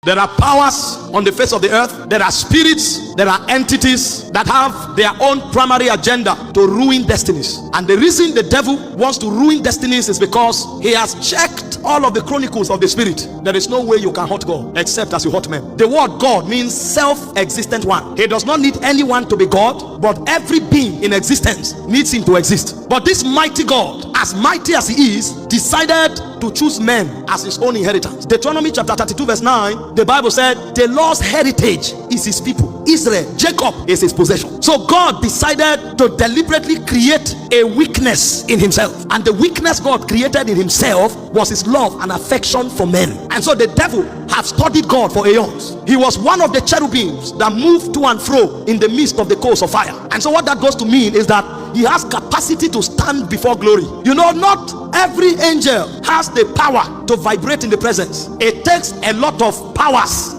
There are powers on the face of the earth. There are spirits, there are entities that have their own primary agenda to ruin destinies. And the reason the devil wants to ruin destinies is because he has checked all of the chronicles of the spirit. There is no way you can hurt God except as you hurt men. The word God means self-existent one. He does not need anyone to be God, but every being in existence needs him to exist. But this mighty God, as mighty as he is, decided to choose men as his own inheritance. Deuteronomy chapter 32 verse 9, the Bible said the Lord's heritage is his people. Israel, Jacob is his possession. So God decided to deliberately create a weakness in himself, and the weakness God created in himself was his love and affection for men. And so the devil have studied God for aeons. He was one of the cherubims that moved to and fro in the midst of the coals of fire. And so what that goes to mean is that he has capacity to stand before glory. You know, not every angel has the power to vibrate in the presence. It takes a lot of powers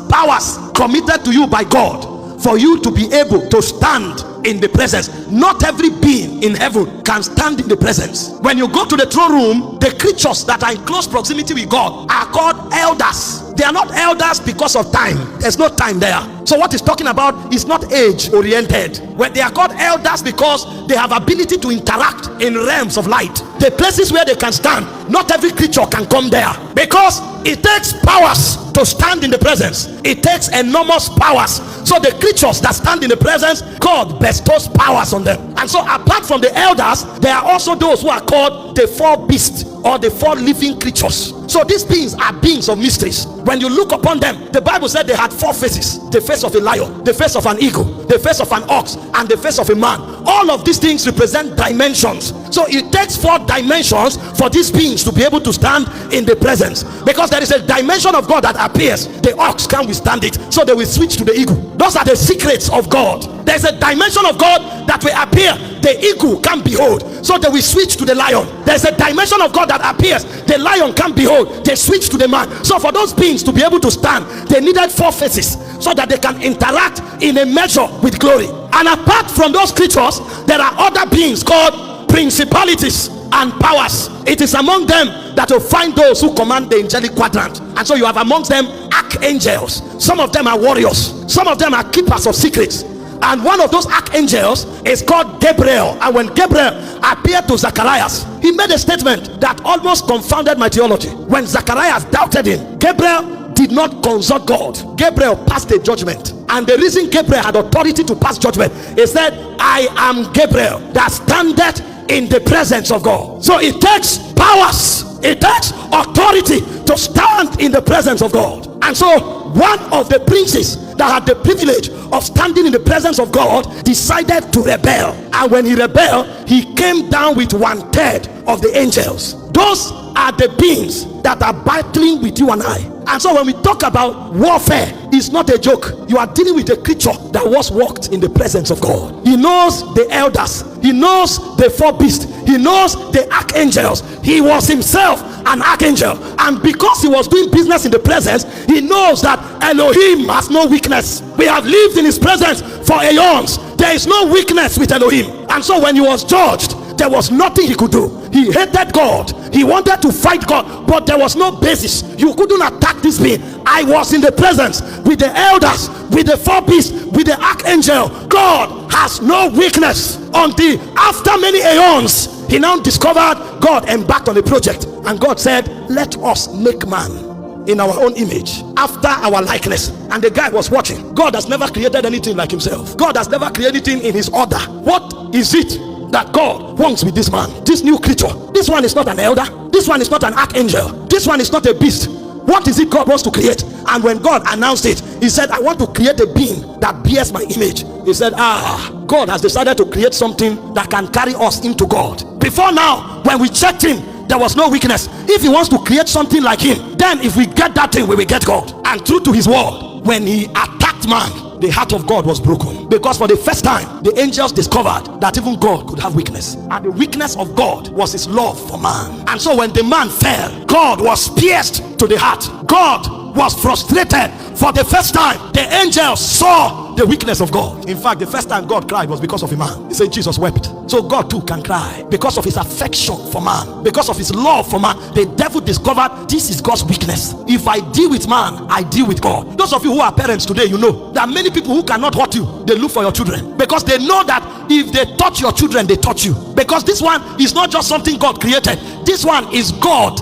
committed to you by God for you to be able to stand in the presence. Not every being in heaven can stand in the presence. When you go to the throne room, the creatures that are in close proximity with God are called elders. They are not elders because of time. There's no time there. So what he's talking about is not age oriented. When they are called elders because they have ability to interact in realms of light. The places where they can stand, not every creature can come there, because it takes powers to stand in the presence. It takes enormous powers. So the creatures that stand in the presence, God bestows powers on them. And so apart from the elders, there are also those who are called the four beasts, or the four living creatures. So these beings are beings of mysteries. When you look upon them, the Bible said they had four faces: the face of a lion, the face of an eagle, the face of an ox, and the face of a man. All of these things represent dimensions. So it takes four dimensions for these beings to be able to stand in the presence, because there is a dimension of God that appears. The ox can't withstand it, so they will switch to the eagle. Those are the secrets of God. There's a dimension of God that will appear, the eagle can't behold, so they will switch to the lion. There's a dimension of God that appears, the lion can't behold, they switch to the man. So for those beings to be able to stand, they needed four faces so that they can interact in a measure with glory. And apart from those creatures, there are other beings called principalities and powers. It is among them that you'll find those who command the angelic quadrant. And so you have amongst them archangels. Some of them are warriors, some of them are keepers of secrets. And one of those archangels is called Gabriel. And when Gabriel appeared to Zacharias, he made a statement that almost confounded my theology. When Zacharias doubted him, Gabriel did not consult God. Gabriel passed a judgment. And the reason Gabriel had authority to pass judgment, he said, I am Gabriel that standeth in the presence of God. So it takes powers, it takes authority to stand in the presence of God. And so one of the princes that had the privilege of standing in the presence of God decided to rebel. And when he rebelled, he came down with 1/3 of the angels. Those are the beings that are battling with you and I. And so when we talk about warfare, it's not a joke. You are dealing with a creature that was walked in the presence of God. He knows the elders, he knows the four beasts, he knows the archangels. He was himself an archangel, and because he was doing business in the presence, he knows that Elohim has no weakness. We have lived in his presence for aeons. There is no weakness with Elohim. And so when he was judged, there was nothing he could do. He hated God, he wanted to fight God, but there was no basis. You couldn't attack this being. I was in the presence with the elders, with the four beasts, with the archangel. God has no weakness. Until after many aeons, he now discovered God embarked on a project, and God said, let us make man in our own image, after our likeness. And the guy was watching. God has never created anything like himself. God has never created anything in his order. What is it that God wants with this man, this new creature? This one is not an elder, this one is not an archangel, this one is not a beast. What is it God wants to create? And when God announced it, he said, I want to create a being that bears my image. He said, God has decided to create something that can carry us into God. Before now, when we checked him, there was no weakness. If he wants to create something like him, then if we get that thing, we will get God. And true to his word, when he attacked man, the heart of God was broken, because for the first time the angels discovered that even God could have weakness, and the weakness of God was his love for man. And so when the man fell, God was pierced to the heart. God was frustrated. For the first time, the angels saw the weakness of God. In fact, the first time God cried was because of a man. He said Jesus wept. So God too can cry because of his affection for man, because of his love for man. The devil discovered this is God's weakness. If I deal with man, I deal with God. Those of you who are parents today, you know there are many people who cannot hurt you. They look for your children because they know that if they touch your children, they touch you. Because this one is not just something God created. This one is God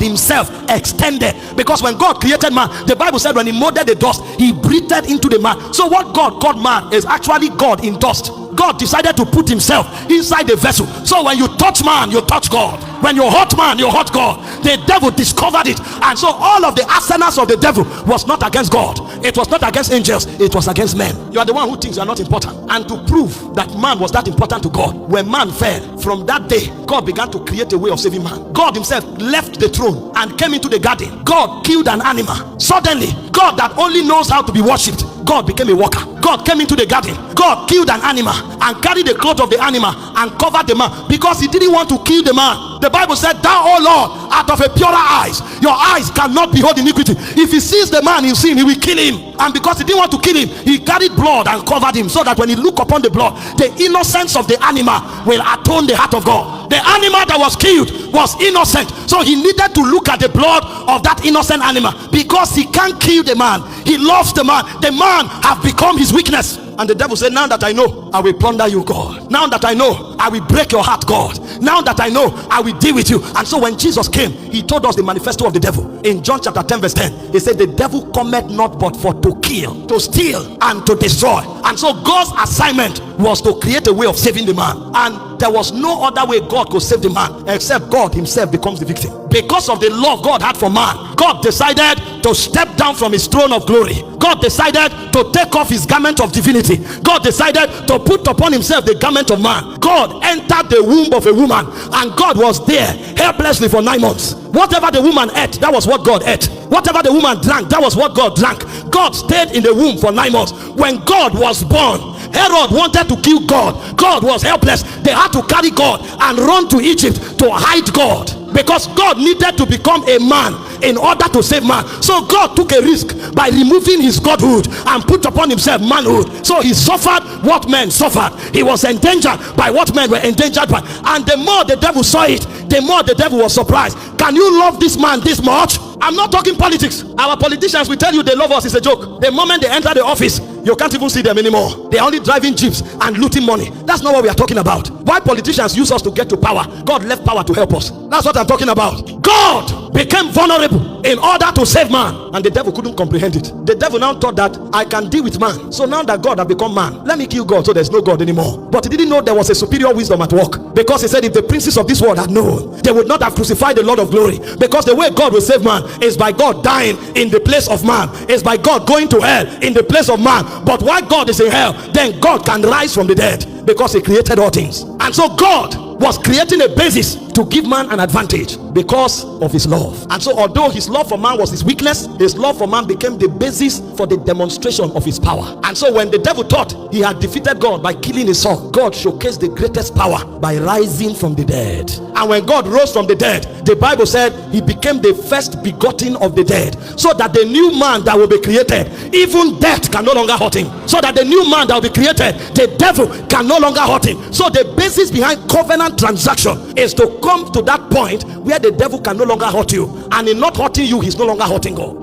himself extended. Because when God created man, the Bible said when he molded the dust, he breathed into the man. So what God called man is actually God in dust. God decided to put himself inside the vessel. So when you touch man, you touch God. When you hurt man, you hurt God. The devil discovered it, and so all of the arsenals of the devil was not against God. It was not against angels. It was against men. You are the one who thinks you are not important. And to prove that man was that important to God, when man fell, from that day God began to create a way of saving man. God himself left the throne and came into the garden. God killed an animal. Suddenly God that only knows how to be worshipped, God became a worker. God came into the garden. God killed an animal and carried the cloth of the animal and covered the man because he didn't want to kill the man. The Bible said, thou, O Lord, out of a purer eyes, your eyes cannot behold iniquity. If he sees the man in sin, he will kill him. And because he didn't want to kill him, he carried blood and covered him, so that when he looked upon the blood, the innocence of the animal will atone the heart of God. The animal that was killed was innocent, so he needed to look at the blood of that innocent animal. Because he can't kill the man, he loves the man. The man have become his weakness. And the devil said, now that I know, I will plunder you, God. Now that I know, I will break your heart, God. Now that I know, I will deal with you. And so when Jesus came, he told us the manifesto of the devil. In John chapter 10 verse 10, he said, the devil cometh not but for to kill, to steal, and to destroy. And so God's assignment was to create a way of saving the man. And there was no other way God could save the man except God himself becomes the victim. Because of the love God had for man, God decided to step down from his throne of glory. God decided to take off his garment of divinity. God decided to put upon himself the garment of man. God entered the womb of a woman, and God was there helplessly for 9 months. Whatever the woman ate, that was what God ate. Whatever the woman drank, that was what God drank. God stayed in the womb for 9 months. When God was born, Herod wanted to kill God. God was helpless. They had to carry God and run to Egypt to hide God, because God needed to become a man in order to save man. So God took a risk by removing his godhood and put upon himself manhood. So he suffered what men suffered. He was endangered by what men were endangered by. And the more the devil saw it, the more the devil was surprised. Can you love this man this much? I'm not talking politics. Our politicians will tell you they love us. It's a joke. The moment they enter the office, you can't even see them anymore. They're only driving jeeps and looting money. That's not what we are talking about. Why politicians use us to get to power? God left power to help us. That's what I'm talking about. God became vulnerable in order to save man, and the devil couldn't comprehend it. The devil now thought that I can deal with man. So now that God has become man, let me kill God so there's no God anymore. But he didn't know there was a superior wisdom at work, because he said if the princes of this world had known, they would not have crucified the Lord of glory. Because the way God will save man is by God dying in the place of man, is by God going to hell in the place of man. But while God is in hell, then God can rise from the dead, because he created all things. And so God was creating a basis to give man an advantage because of his love. And so although his love for man was his weakness, his love for man became the basis for the demonstration of his power. And so when the devil thought he had defeated God by killing his son, God showcased the greatest power by rising from the dead. And when God rose from the dead, the Bible said he became the first begotten of the dead, so that the new man that will be created, even death can no longer hurt him. So that the new man that will be created, the devil can no longer hurt him. So the basis behind covenant transaction is to come to that point where the devil can no longer hurt you, and in not hurting you, he's no longer hurting God.